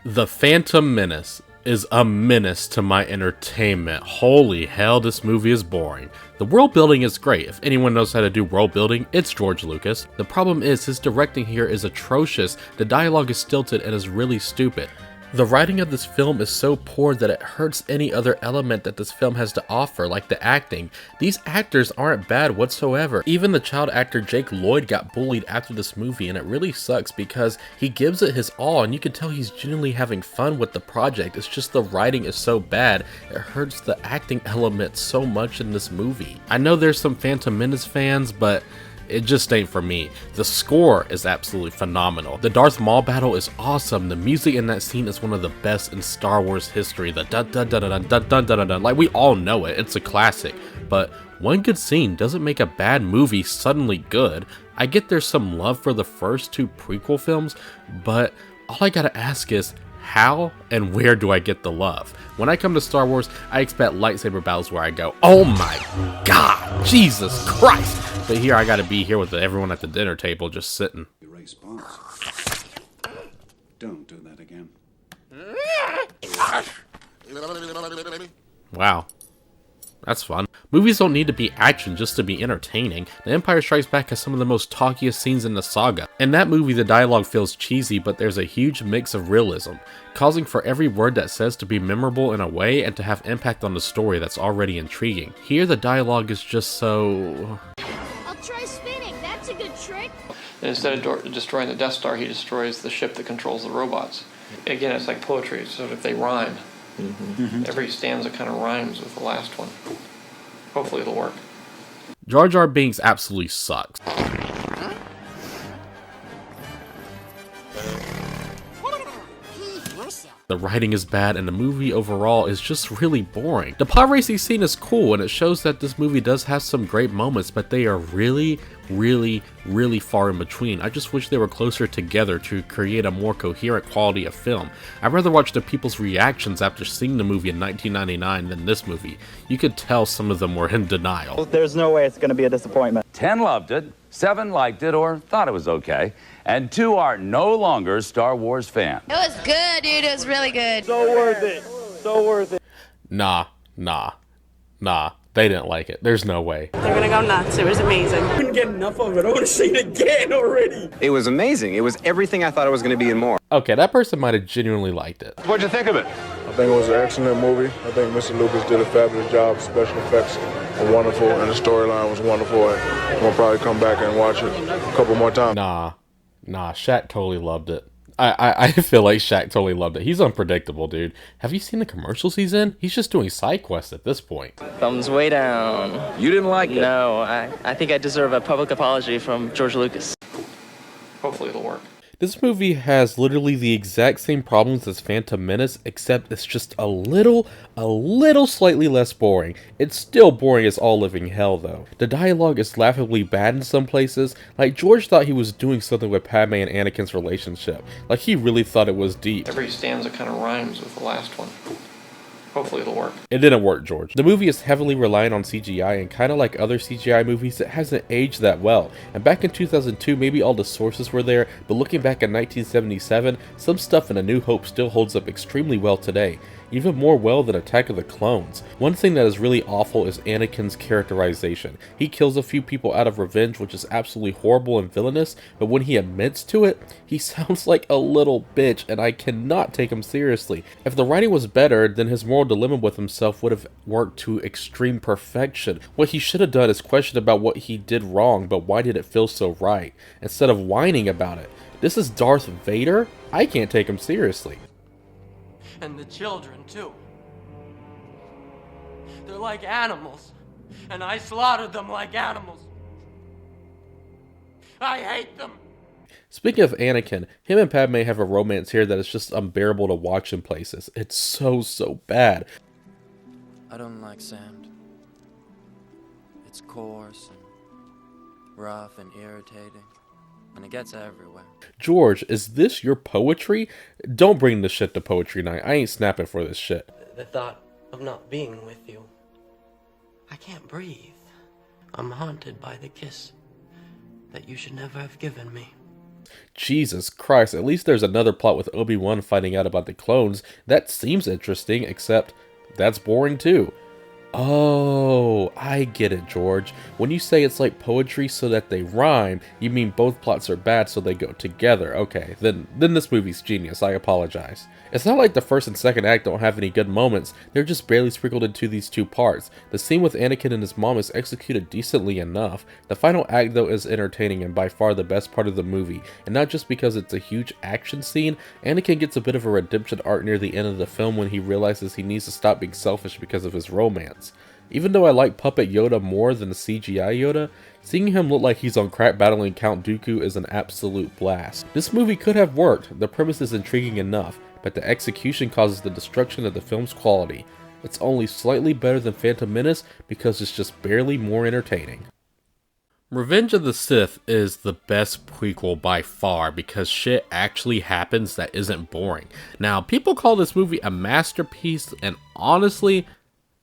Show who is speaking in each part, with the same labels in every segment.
Speaker 1: The Phantom Menace is a menace to my entertainment. Holy hell, this movie is boring. The world building is great. If anyone knows how to do world building, it's George Lucas. The problem is his directing here is atrocious, the dialogue is stilted and is really stupid. The writing of this film is so poor that it hurts any other element that this film has to offer, like the acting. These actors aren't bad whatsoever. Even the child actor Jake Lloyd got bullied after this movie, and it really sucks because he gives it his all and you can tell he's genuinely having fun with the project. It's just the writing is so bad, it hurts the acting element so much in this movie. I know there's some Phantom Menace fans, but it just ain't for me. The score is absolutely phenomenal. The Darth Maul battle is awesome. The music in that scene is one of the best in Star Wars history. The dun dun dun dun dun dun dun dun, like we all know it. It's a classic. But one good scene doesn't make a bad movie suddenly good. I get there's some love for the first two prequel films, but all I gotta ask is, how and where do I get the love? When I come to Star Wars, I expect lightsaber battles where I go, oh my god, Jesus Christ! But here I gotta be here with everyone at the dinner table just sitting.
Speaker 2: Erase bonds. Don't do that again.
Speaker 1: Wow. That's fun. Movies don't need to be action just to be entertaining. The Empire Strikes Back has some of the most talkiest scenes in the saga. In that movie, the dialogue feels cheesy, but there's a huge mix of realism, causing for every word that says to be memorable in a way and to have impact on the story that's already intriguing. Here, the dialogue is just so...
Speaker 3: I'll try spinning. That's a good trick.
Speaker 4: And instead of destroying the Death Star, he destroys the ship that controls the robots. Again, it's like poetry, so if they rhyme. Every stanza kind of rhymes with the last one. Hopefully it'll work.
Speaker 1: Jar Jar Binks absolutely sucks. The writing is bad and the movie overall is just really boring. The pod racing scene is cool and it shows that this movie does have some great moments, but they are really far in between. I just wish they were closer together to create a more coherent quality of film. I'd rather watch the people's reactions after seeing the movie in 1999 than this movie. You could tell some of them were in denial.
Speaker 5: There's no way it's going to be a disappointment.
Speaker 6: 10 loved it, 7 liked it or thought it was okay, and 2 are no longer Star Wars fans.
Speaker 3: It was good, dude. It was really good.
Speaker 5: So worth it. So worth it.
Speaker 1: Nah. They didn't like it. There's no way.
Speaker 7: They're gonna go nuts. It was amazing.
Speaker 5: I couldn't get enough of it. I want to see it again already.
Speaker 8: It was amazing. It was everything I thought it was going to be and more.
Speaker 1: Okay, that person might have genuinely liked it.
Speaker 6: What'd you think of it?
Speaker 9: I think it was an excellent movie. I think Mr. Lucas did a fabulous job. Special effects were wonderful, and the storyline was wonderful. And we'll probably come back and watch it a couple more times.
Speaker 1: Nah, Shaq totally loved it. I feel like Shaq totally loved it. He's unpredictable, dude. Have you seen the commercials he's in? He's just doing side quests at this point.
Speaker 10: Thumbs way down.
Speaker 6: You didn't like it?
Speaker 10: No, I think I deserve a public apology from George Lucas.
Speaker 4: Hopefully it'll work.
Speaker 1: This movie has literally the exact same problems as Phantom Menace, except it's just a little slightly less boring. It's still boring as all living hell though. The dialogue is laughably bad in some places, like George thought he was doing something with Padme and Anakin's relationship, like he really thought it was deep.
Speaker 4: Every stanza kind of rhymes with the last one. Hopefully it'll work.
Speaker 1: It didn't work, George. The movie is heavily reliant on CGI, and kind of like other CGI movies, it hasn't aged that well. And back in 2002, maybe all the sources were there, but looking back at 1977, some stuff in A New Hope still holds up extremely well today. Even more well than Attack of the Clones. One thing that is really awful is Anakin's characterization. He kills a few people out of revenge, which is absolutely horrible and villainous, but when he admits to it, he sounds like a little bitch, and I cannot take him seriously. If the writing was better, then his moral dilemma with himself would have worked to extreme perfection. What he should have done is question about what he did wrong, but why did it feel so right, instead of whining about it. This is Darth Vader? I can't take him seriously.
Speaker 7: And the children, too. They're like animals. And I slaughtered them like animals. I hate them.
Speaker 1: Speaking of Anakin, him and Padme have a romance here that is just unbearable to watch in places. It's so bad.
Speaker 10: I don't like sand. It's coarse and rough and irritating. And it gets everywhere.
Speaker 1: George, is this your poetry? Don't bring this shit to poetry night. I ain't snapping for this shit.
Speaker 7: The thought of not being with you. I can't breathe. I'm haunted by the kiss that you should never have given me.
Speaker 1: Jesus Christ, at least there's another plot with Obi-Wan finding out about the clones. That seems interesting, except that's boring too. Oh, I get it, George. When you say it's like poetry so that they rhyme, you mean both plots are bad so they go together. Okay, then this movie's genius, I apologize. It's not like the first and second act don't have any good moments, they're just barely sprinkled into these two parts. The scene with Anakin and his mom is executed decently enough. The final act though is entertaining and by far the best part of the movie, and not just because it's a huge action scene. Anakin gets a bit of a redemption arc near the end of the film when he realizes he needs to stop being selfish because of his romance. Even though I like Puppet Yoda more than the CGI Yoda, seeing him look like he's on crack battling Count Dooku is an absolute blast. This movie could have worked, the premise is intriguing enough, but the execution causes the destruction of the film's quality. It's only slightly better than Phantom Menace because it's just barely more entertaining. Revenge of the Sith is the best prequel by far because shit actually happens that isn't boring. Now, people call this movie a masterpiece, and honestly,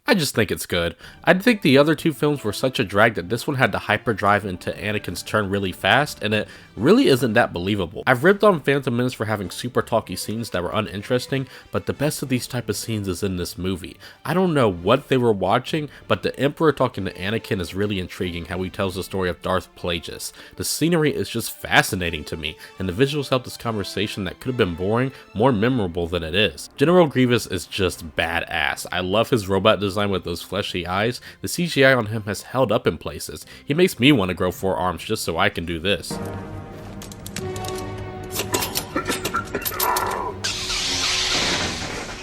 Speaker 1: I just think it's good. I think the other two films were such a drag that this one had to hyperdrive into Anakin's turn really fast, and it really isn't that believable. I've ripped on Phantom Menace for having super talky scenes that were uninteresting, but the best of these type of scenes is in this movie. I don't know what they were watching, but the Emperor talking to Anakin is really intriguing how he tells the story of Darth Plagueis. The scenery is just fascinating to me, and the visuals help this conversation that could have been boring more memorable than it is. General Grievous is just badass. I love his robot design with those fleshy eyes. The CGI on him has held up in places. He makes me want to grow 4 arms just so I can do this.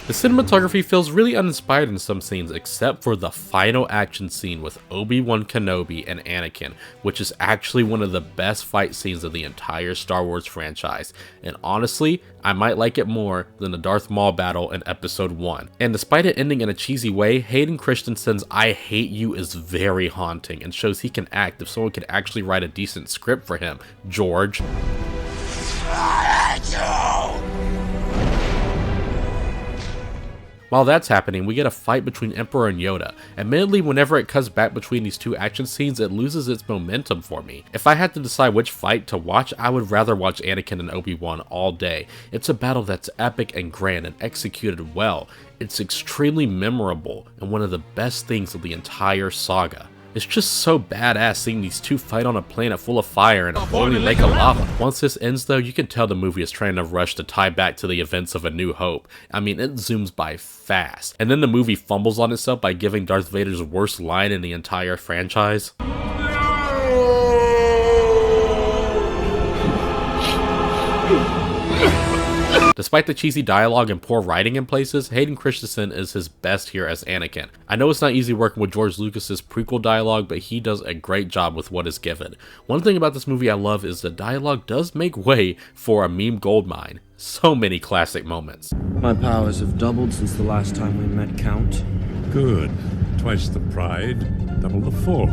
Speaker 1: The cinematography feels really uninspired in some scenes except for the final action scene with Obi-Wan Kenobi and Anakin, which is actually one of the best fight scenes of the entire Star Wars franchise, and honestly, I might like it more than the Darth Maul battle in Episode 1. And despite it ending in a cheesy way, Hayden Christensen's I Hate You is very haunting and shows he can act if someone could actually write a decent script for him, George. While that's happening, we get a fight between Emperor and Yoda. Admittedly, whenever it cuts back between these two action scenes, it loses its momentum for me. If I had to decide which fight to watch, I would rather watch Anakin and Obi-Wan all day. It's a battle that's epic and grand and executed well. It's extremely memorable and one of the best things of the entire saga. It's just so badass seeing these two fight on a planet full of fire and a boiling lake of lava. Once this ends though, you can tell the movie is trying to rush to tie back to the events of A New Hope. I mean, it zooms by fast. And then the movie fumbles on itself by giving Darth Vader's worst line in the entire franchise. Despite the cheesy dialogue and poor writing in places, Hayden Christensen is his best here as Anakin. I know it's not easy working with George Lucas's prequel dialogue, but he does a great job with what is given. One thing about this movie I love is the dialogue does make way for a meme goldmine. So many classic moments.
Speaker 7: My powers have doubled since the last time we met, Count.
Speaker 2: Good. Twice the pride, double the fall.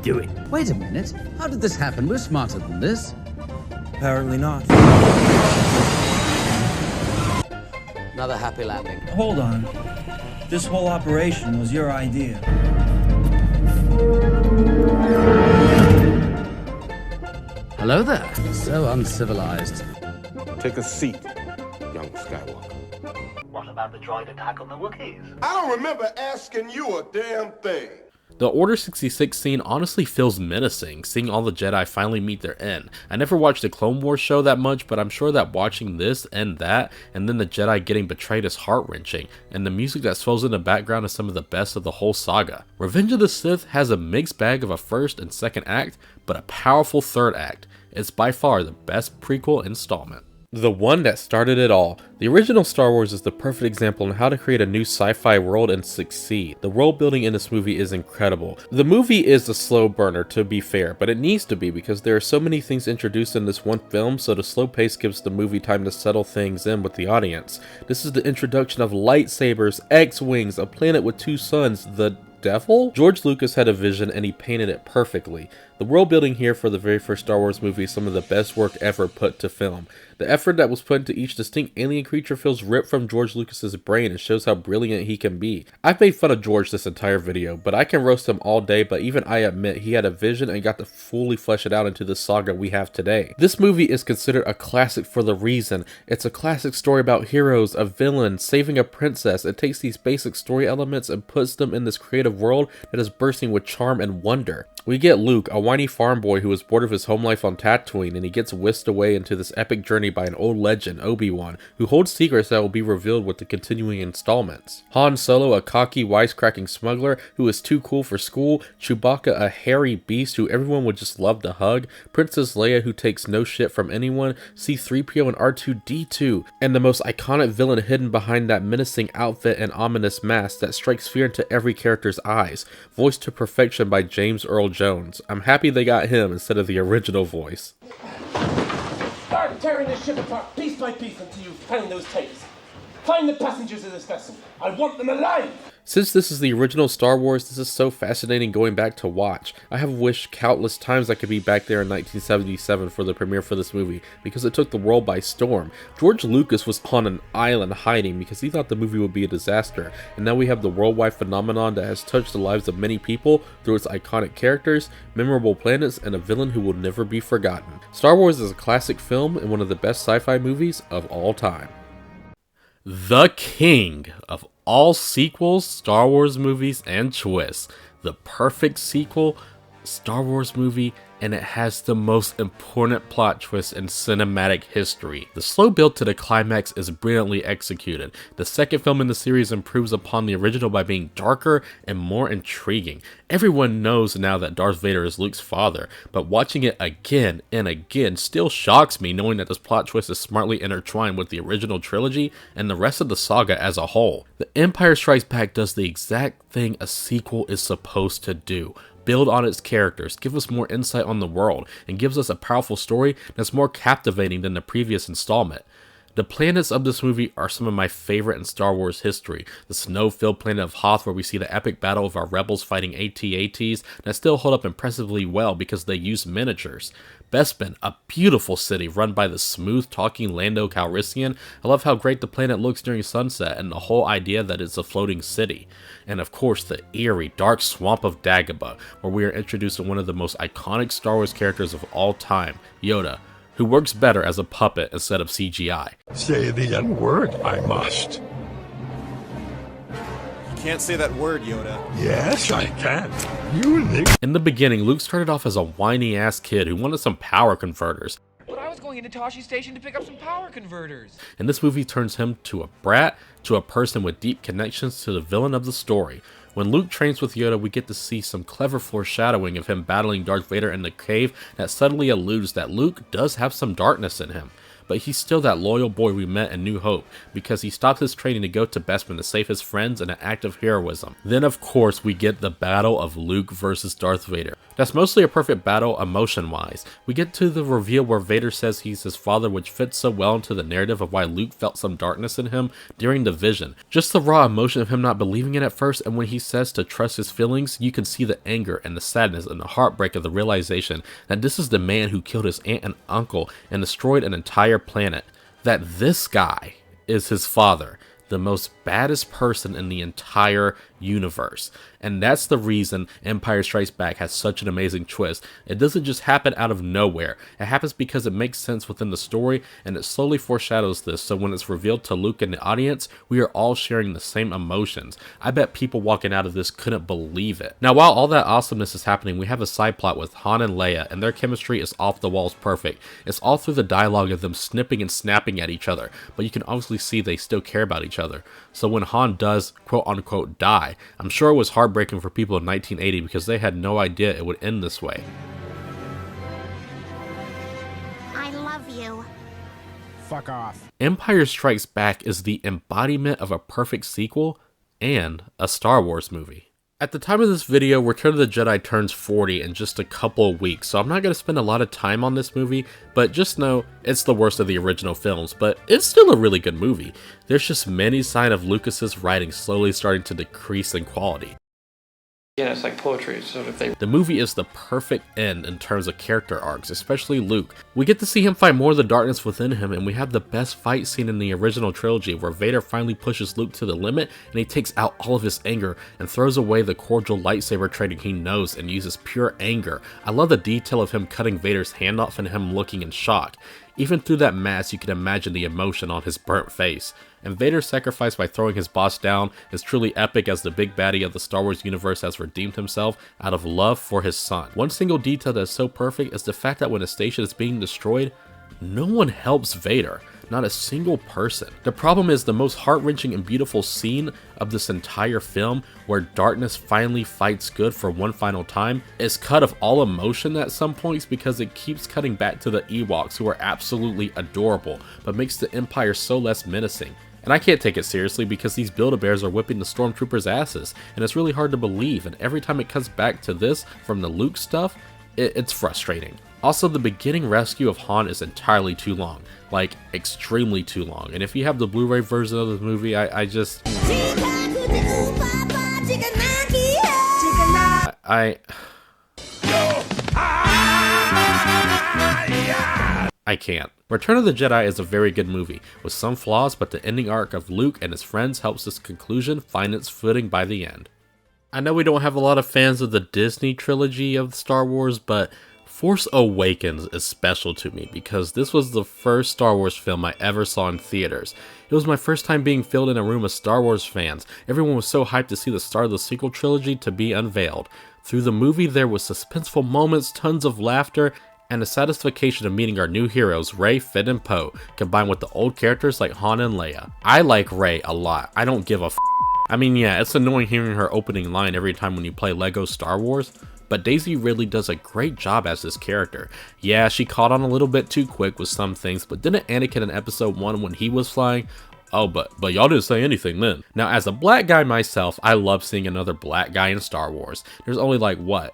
Speaker 7: Do it.
Speaker 11: Wait a minute. How did this happen? We're smarter than this.
Speaker 7: Apparently not.
Speaker 11: Another happy landing.
Speaker 7: Hold on. This whole operation was your idea.
Speaker 11: Hello there. So uncivilized.
Speaker 9: Take a seat, young Skywalker.
Speaker 12: What about the droid attack on the Wookiees?
Speaker 9: I don't remember asking you a damn thing.
Speaker 1: The Order 66 scene honestly feels menacing, seeing all the Jedi finally meet their end. I never watched the Clone Wars show that much, but I'm sure that watching this and that, and then the Jedi getting betrayed is heart-wrenching, and the music that swells in the background is some of the best of the whole saga. Revenge of the Sith has a mixed bag of a first and second act, but a powerful third act. It's by far the best prequel installment. The one that started it all. The original Star Wars is the perfect example on how to create a new sci-fi world and succeed. The world building in this movie is incredible. The movie is a slow burner, to be fair, but it needs to be because there are so many things introduced in this one film, so the slow pace gives the movie time to settle things in with the audience. This is the introduction of lightsabers, X-Wings, a planet with 2 suns, the devil? George Lucas had a vision and he painted it perfectly. The world building here for the very first Star Wars movie is some of the best work ever put to film. The effort that was put into each distinct alien creature feels ripped from George Lucas's brain and shows how brilliant he can be. I've made fun of George this entire video, but I can roast him all day, but even I admit he had a vision and got to fully flesh it out into the saga we have today. This movie is considered a classic for the reason. It's a classic story about heroes, a villain, saving a princess. It takes these basic story elements and puts them in this creative world that is bursting with charm and wonder. We get Luke, a whiny farm boy who is bored of his home life on Tatooine, and he gets whisked away into this epic journey by an old legend, Obi-Wan, who holds secrets that will be revealed with the continuing installments. Han Solo, a cocky, wisecracking smuggler who is too cool for school, Chewbacca, a hairy beast who everyone would just love to hug, Princess Leia, who takes no shit from anyone, C-3PO and R2-D2, and the most iconic villain hidden behind that menacing outfit and ominous mask that strikes fear into every character's eyes, voiced to perfection by James Earl Jones. I'm happy they got him instead of the original voice.
Speaker 13: Start tearing this ship apart piece by piece until you find those tapes. Find the passengers of this vessel. I want them alive!
Speaker 1: Since this is the original Star Wars, this is so fascinating going back to watch. I have wished countless times I could be back there in 1977 for the premiere for this movie, because it took the world by storm. George Lucas was on an island hiding because he thought the movie would be a disaster, and now we have the worldwide phenomenon that has touched the lives of many people through its iconic characters, memorable planets, and a villain who will never be forgotten. Star Wars is a classic film and one of the best sci-fi movies of all time. The king of all sequels, Star Wars movies, and twists. The perfect sequel, Star Wars movie, and it has the most important plot twist in cinematic history. The slow build to the climax is brilliantly executed. The second film in the series improves upon the original by being darker and more intriguing. Everyone knows now that Darth Vader is Luke's father, but watching it again and again still shocks me knowing that this plot twist is smartly intertwined with the original trilogy and the rest of the saga as a whole. The Empire Strikes Back does the exact thing a sequel is supposed to do. Build on its characters, give us more insight on the world, and gives us a powerful story that's more captivating than the previous installment. The planets of this movie are some of my favorite in Star Wars history. The snow-filled planet of Hoth, where we see the epic battle of our rebels fighting AT-ATs that still hold up impressively well because they use miniatures. Bespin, a beautiful city run by the smooth-talking Lando Calrissian. I love how great the planet looks during sunset and the whole idea that it's a floating city. And of course the eerie, dark swamp of Dagobah, where we are introduced to one of the most iconic Star Wars characters of all time, Yoda, who works better as a puppet instead of CGI.
Speaker 2: Say the N-word, I must.
Speaker 14: You can't say that word, Yoda.
Speaker 2: Yes, I can. You nick.
Speaker 1: In the beginning, Luke started off as a whiny-ass kid who wanted some power converters.
Speaker 15: But I was going into Toshi Station to pick up some power converters.
Speaker 1: And this movie turns him to a brat, to a person with deep connections to the villain of the story. When Luke trains with Yoda, we get to see some clever foreshadowing of him battling Darth Vader in the cave that subtly alludes that Luke does have some darkness in him. But he's still that loyal boy we met in New Hope, because he stopped his training to go to Bespin to save his friends in an act of heroism. Then of course we get the battle of Luke versus Darth Vader. That's mostly a perfect battle emotion-wise. We get to the reveal where Vader says he's his father, which fits so well into the narrative of why Luke felt some darkness in him during the vision. Just the raw emotion of him not believing it at first, and when he says to trust his feelings, you can see the anger and the sadness and the heartbreak of the realization that this is the man who killed his aunt and uncle and destroyed an entire planet. That this guy is his father, the most baddest person in the entire universe. And that's the reason Empire Strikes Back has such an amazing twist. It doesn't just happen out of nowhere. It happens because it makes sense within the story, and it slowly foreshadows this, so when it's revealed to Luke and the audience, we are all sharing the same emotions. I bet people walking out of this couldn't believe it. Now, while all that awesomeness is happening, we have a side plot with Han and Leia, and their chemistry is off the walls perfect. It's all through the dialogue of them snipping and snapping at each other, but you can obviously see they still care about each other. So when Han does quote-unquote die, I'm sure it was heartbreaking for people in 1980 because they had no idea it would end this way.
Speaker 3: I love you.
Speaker 16: Fuck off.
Speaker 1: Empire Strikes Back is the embodiment of a perfect sequel and a Star Wars movie. At the time of this video, Return of the Jedi turns 40 in just a couple of weeks, so I'm not going to spend a lot of time on this movie, but just know it's the worst of the original films, but it's still a really good movie. There's just many signs of Lucas's writing slowly starting to decrease in quality.
Speaker 4: Again, it's like poetry, so if they...
Speaker 1: The movie is the perfect end in terms of character arcs, especially Luke. We get to see him fight more of the darkness within him, and we have the best fight scene in the original trilogy where Vader finally pushes Luke to the limit and he takes out all of his anger and throws away the cordial lightsaber training he knows and uses pure anger. I love the detail of him cutting Vader's hand off and him looking in shock. Even through that mask, you can imagine the emotion on his burnt face. And Vader's sacrifice by throwing his boss down is truly epic, as the big baddie of the Star Wars universe has redeemed himself out of love for his son. One single detail that is so perfect is the fact that when a station is being destroyed, no one helps Vader. Not a single person. The problem is the most heart-wrenching and beautiful scene of this entire film, where darkness finally fights good for one final time, is cut of all emotion at some points because it keeps cutting back to the Ewoks, who are absolutely adorable, but makes the Empire so less menacing. And I can't take it seriously because these Build-A-Bears are whipping the Stormtroopers' asses, and it's really hard to believe, and every time it cuts back to this from the Luke stuff, it's frustrating. Also, the beginning rescue of Han is entirely too long, like extremely too long, and if you have the Blu-ray version of the movie, I can't. Return of the Jedi is a very good movie, with some flaws, but the ending arc of Luke and his friends helps this conclusion find its footing by the end. I know we don't have a lot of fans of the Disney trilogy of Star Wars, but Force Awakens is special to me because this was the first Star Wars film I ever saw in theaters. It was my first time being filled in a room of Star Wars fans. Everyone was so hyped to see the start of the sequel trilogy to be unveiled. Through the movie, there was suspenseful moments, tons of laughter, and the satisfaction of meeting our new heroes, Rey, Finn, and Poe, combined with the old characters like Han and Leia. I like Rey a lot. I don't give a f. I mean, yeah, it's annoying hearing her opening line every time when you play LEGO Star Wars, but Daisy Ridley does a great job as this character. Yeah, she caught on a little bit too quick with some things, but didn't Anakin in episode 1 when he was flying? Oh, but y'all didn't say anything then. Now, as a black guy myself, I love seeing another black guy in Star Wars. There's only like, what,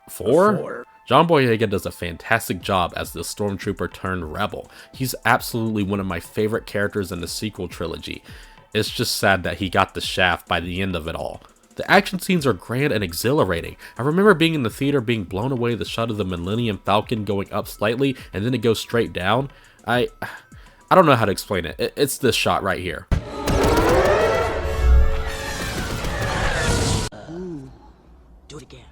Speaker 1: 4? John Boyega does a fantastic job as the stormtrooper turned rebel. He's absolutely one of my favorite characters in the sequel trilogy. It's just sad that he got the shaft by the end of it all. The action scenes are grand and exhilarating. I remember being in the theater being blown away the shot of the Millennium Falcon going up slightly and then it goes straight down. I don't know how to explain it. It's this shot right here.
Speaker 7: Do it again.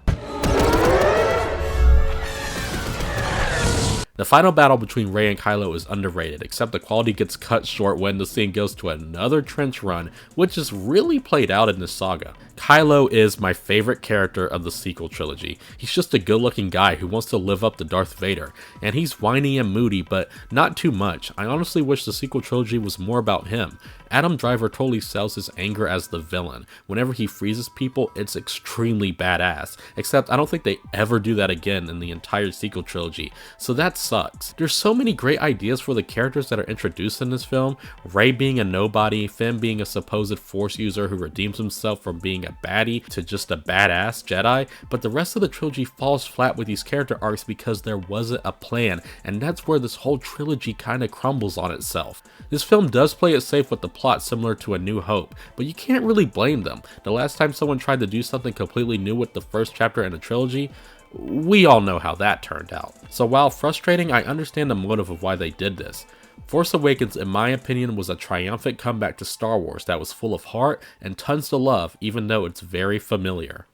Speaker 1: The final battle between Rey and Kylo is underrated, except the quality gets cut short when the scene goes to another trench run, which is really played out in this saga. Kylo is my favorite character of the sequel trilogy. He's just a good looking guy who wants to live up to Darth Vader, and he's whiny and moody, but not too much. I honestly wish the sequel trilogy was more about him. Adam Driver totally sells his anger as the villain. Whenever he freezes people, it's extremely badass, except I don't think they ever do that again in the entire sequel trilogy, so that sucks. There's so many great ideas for the characters that are introduced in this film, Rey being a nobody, Finn being a supposed Force user who redeems himself from being a baddie to just a badass Jedi, but the rest of the trilogy falls flat with these character arcs because there wasn't a plan, and that's where this whole trilogy kinda crumbles on itself. This film does play it safe with the plot similar to A New Hope, but you can't really blame them. The last time someone tried to do something completely new with the first chapter in a trilogy, we all know how that turned out. So while frustrating, I understand the motive of why they did this. Force Awakens, in my opinion, was a triumphant comeback to Star Wars that was full of heart and tons to love, even though it's very familiar.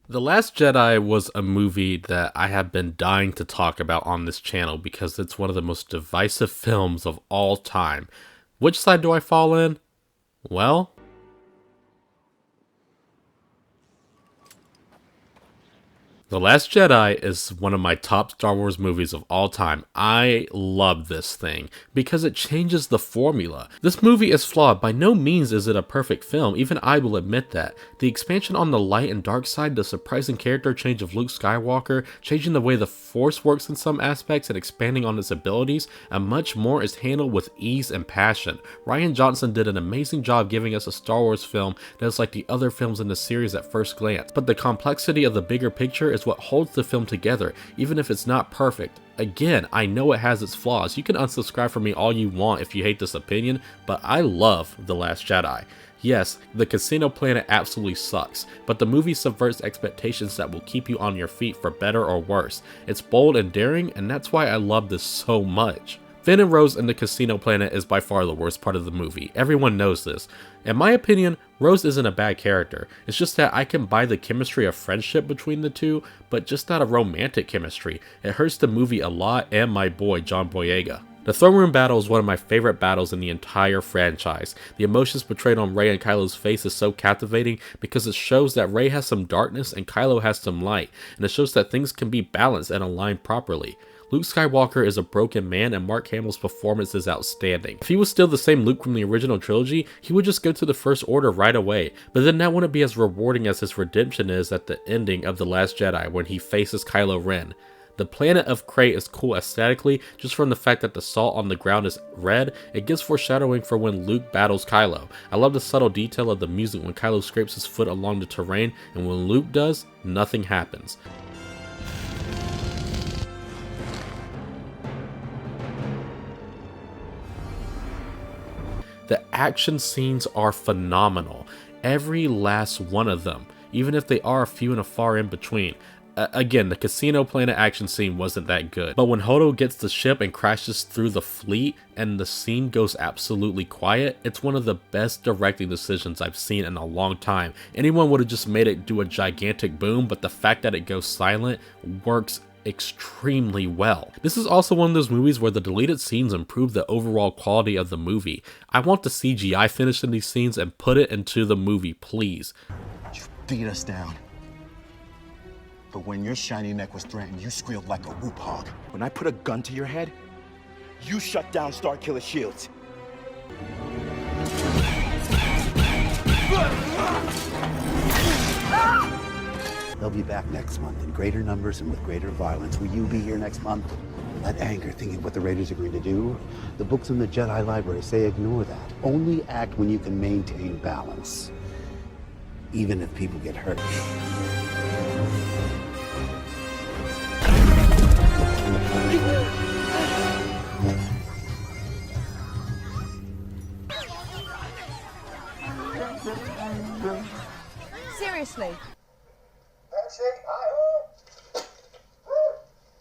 Speaker 1: The Last Jedi was a movie that I have been dying to talk about on this channel because it's one of the most divisive films of all time. Which side do I fall in? Well, The Last Jedi is one of my top Star Wars movies of all time. I love this thing because it changes the formula. This movie is flawed. By no means is it a perfect film, even I will admit that. The expansion on the light and dark side, the surprising character change of Luke Skywalker, changing the way the Force works in some aspects and expanding on its abilities, and much more is handled with ease and passion. Rian Johnson did an amazing job giving us a Star Wars film that is like the other films in the series at first glance, but the complexity of the bigger picture is what holds the film together, even if it's not perfect. Again, I know it has its flaws. You can unsubscribe from me all you want if you hate this opinion, but I love The Last Jedi. Yes, the casino planet absolutely sucks, but the movie subverts expectations that will keep you on your feet for better or worse. It's bold and daring, and that's why I love this so much. Finn and Rose in the casino planet is by far the worst part of the movie. Everyone knows this. In my opinion, Rose isn't a bad character. It's just that I can buy the chemistry of friendship between the two, but just not a romantic chemistry. It hurts the movie a lot and my boy John Boyega. The throne room battle is one of my favorite battles in the entire franchise. The emotions portrayed on Rey and Kylo's face is so captivating because it shows that Rey has some darkness and Kylo has some light, and it shows that things can be balanced and aligned properly. Luke Skywalker is a broken man, and Mark Hamill's performance is outstanding. If he was still the same Luke from the original trilogy, he would just go to the First Order right away, but then that wouldn't be as rewarding as his redemption is at the ending of The Last Jedi when he faces Kylo Ren. The planet of Krayt is cool aesthetically, just from the fact that the salt on the ground is red. It gives foreshadowing for when Luke battles Kylo. I love the subtle detail of the music when Kylo scrapes his foot along the terrain, and when Luke does, nothing happens. The action scenes are phenomenal, every last one of them, even if they are few and far in between. Again, the casino planet action scene wasn't that good, but when Hodo gets the ship and crashes through the fleet and the scene goes absolutely quiet, it's one of the best directing decisions I've seen in a long time. Anyone would have just made it do a gigantic boom, but the fact that it goes silent works extremely well. This is also one of those movies where the deleted scenes improve the overall quality of the movie. I want the CGI finish in these scenes and put it into the movie, please.
Speaker 17: You beat us down. But when your shiny neck was threatened, you squealed like a whoop hog. When I put a gun to your head, you shut down Starkiller shields.
Speaker 18: They'll be back next month in greater numbers and with greater violence. Will you be here next month? That anger, thinking what the Raiders are going to do. The books in the Jedi library say ignore that. Only act when you can maintain balance, even if people get hurt.
Speaker 19: Seriously?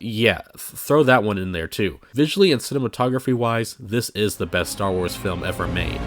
Speaker 1: Yeah, throw that one in there too. Visually and cinematography wise, this is the best Star Wars film ever made.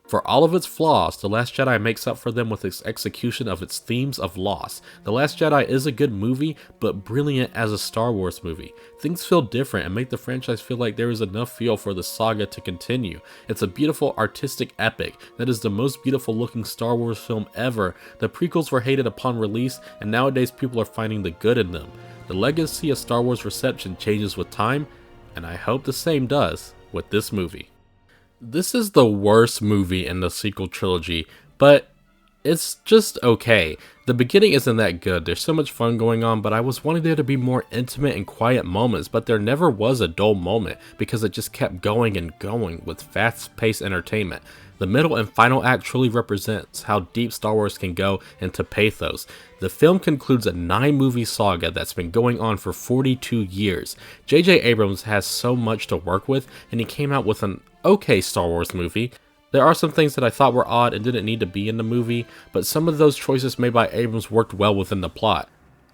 Speaker 1: For all of its flaws, The Last Jedi makes up for them with its execution of its themes of loss. The Last Jedi is a good movie, but brilliant as a Star Wars movie. Things feel different and make the franchise feel like there is enough fuel for the saga to continue. It's a beautiful artistic epic that is the most beautiful looking Star Wars film ever. The prequels were hated upon release, and nowadays people are finding the good in them. The legacy of Star Wars reception changes with time, and I hope the same does with this movie. This is the worst movie in the sequel trilogy, but it's just okay. The beginning isn't that good, there's so much fun going on, but I was wanting there to be more intimate and quiet moments, but there never was a dull moment because it just kept going and going with fast-paced entertainment. The middle and final act truly represents how deep Star Wars can go into pathos. The film concludes a 9-movie saga that's been going on for 42 years. J.J. Abrams has so much to work with, and he came out with an okay Star Wars movie. There are some things that I thought were odd and didn't need to be in the movie, but some of those choices made by Abrams worked well within the plot.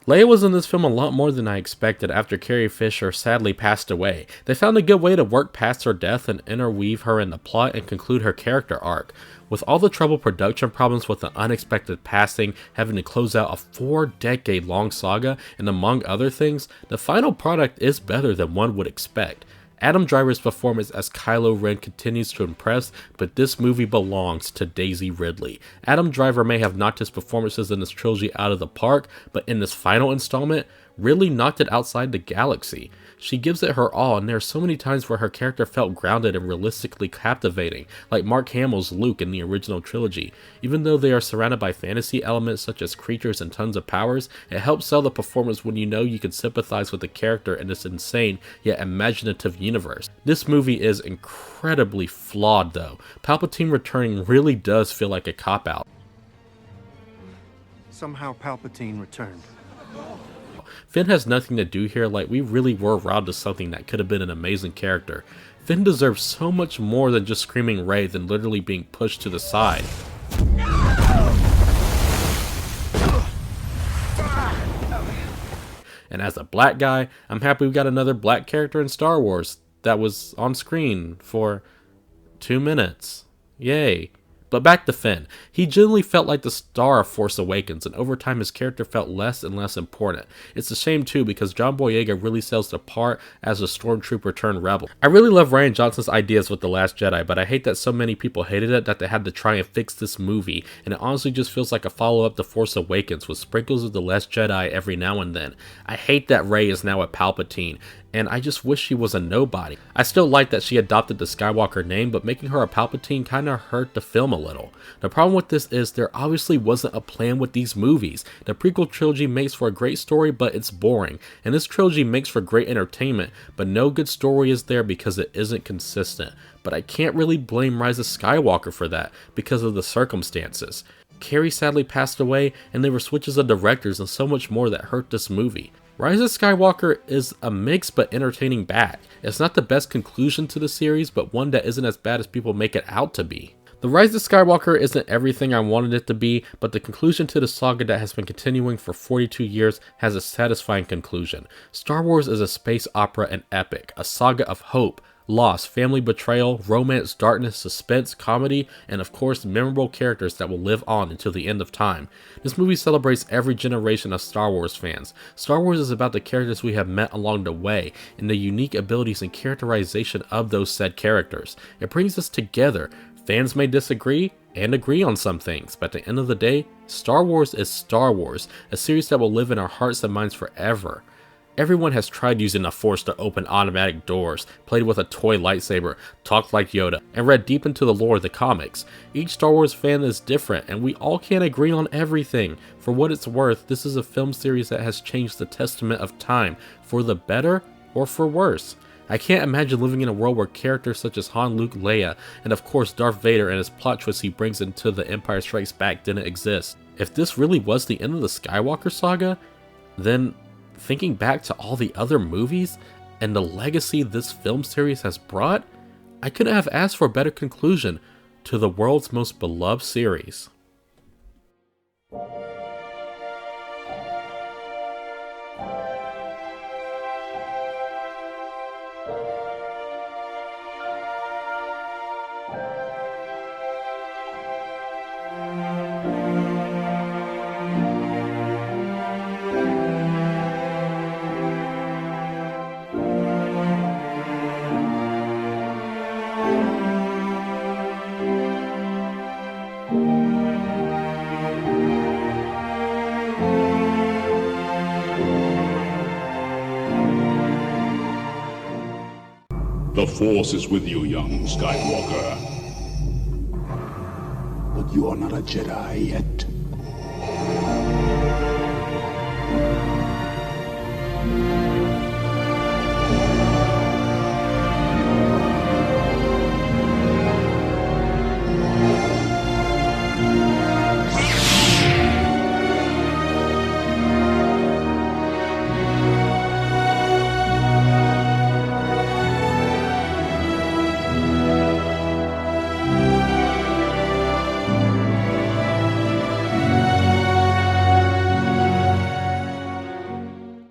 Speaker 1: Leia was in this film a lot more than I expected after Carrie Fisher sadly passed away. They found a good way to work past her death and interweave her in the plot and conclude her character arc. With all the troubled production problems with the unexpected passing, having to close out a 4-decade-long saga, and among other things, the final product is better than one would expect. Adam Driver's performance as Kylo Ren continues to impress, but this movie belongs to Daisy Ridley. Adam Driver may have knocked his performances in this trilogy out of the park, but in this final installment, really knocked it outside the galaxy. She gives it her all, and there are so many times where her character felt grounded and realistically captivating, like Mark Hamill's Luke in the original trilogy. Even though they are surrounded by fantasy elements such as creatures and tons of powers, it helps sell the performance when you know you can sympathize with the character in this insane yet imaginative universe. This movie is incredibly flawed though. Palpatine returning really does feel like a cop-out.
Speaker 19: Somehow Palpatine returned.
Speaker 1: Finn has nothing to do here, like we really were robbed of something that could have been an amazing character. Finn deserves so much more than just screaming Rey than literally being pushed to the side. And as a black guy, I'm happy we got another black character in Star Wars that was on screen for 2 minutes. Yay. But back to Finn. He genuinely felt like the star of Force Awakens, and over time his character felt less and less important. It's a shame too, because John Boyega really sells the part as a stormtrooper turned rebel. I really love Rian Johnson's ideas with The Last Jedi, but I hate that so many people hated it that they had to try and fix this movie, and it honestly just feels like a follow-up to Force Awakens with sprinkles of The Last Jedi every now and then. I hate that Rey is now a Palpatine, and I just wish she was a nobody. I still like that she adopted the Skywalker name, but making her a Palpatine kinda hurt the film a little. The problem with this is there obviously wasn't a plan with these movies. The prequel trilogy makes for a great story, but it's boring, and this trilogy makes for great entertainment, but no good story is there because it isn't consistent. But I can't really blame Rise of Skywalker for that, because of the circumstances. Carrie sadly passed away, and there were switches of directors and so much more that hurt this movie. Rise of Skywalker is a mixed but entertaining bag. It's not the best conclusion to the series, but one that isn't as bad as people make it out to be. The Rise of Skywalker isn't everything I wanted it to be, but the conclusion to the saga that has been continuing for 42 years has a satisfying conclusion. Star Wars is a space opera and epic, a saga of hope, loss, family betrayal, romance, darkness, suspense, comedy, and of course memorable characters that will live on until the end of time. This movie celebrates every generation of Star Wars fans. Star Wars is about the characters we have met along the way, and the unique abilities and characterization of those said characters. It brings us together. Fans may disagree and agree on some things, but at the end of the day, Star Wars is Star Wars, a series that will live in our hearts and minds forever. Everyone has tried using the Force to open automatic doors, played with a toy lightsaber, talked like Yoda, and read deep into the lore of the comics. Each Star Wars fan is different, and we all can't agree on everything. For what it's worth, this is a film series that has changed the testament of time, for the better or for worse. I can't imagine living in a world where characters such as Han, Luke, Leia, and of course Darth Vader and his plot twists he brings into The Empire Strikes Back didn't exist. If this really was the end of the Skywalker Saga, then thinking back to all the other movies and the legacy this film series has brought, I couldn't have asked for a better conclusion to the world's most beloved series.
Speaker 20: The Force is with you, young Skywalker.
Speaker 17: But you are not a Jedi yet.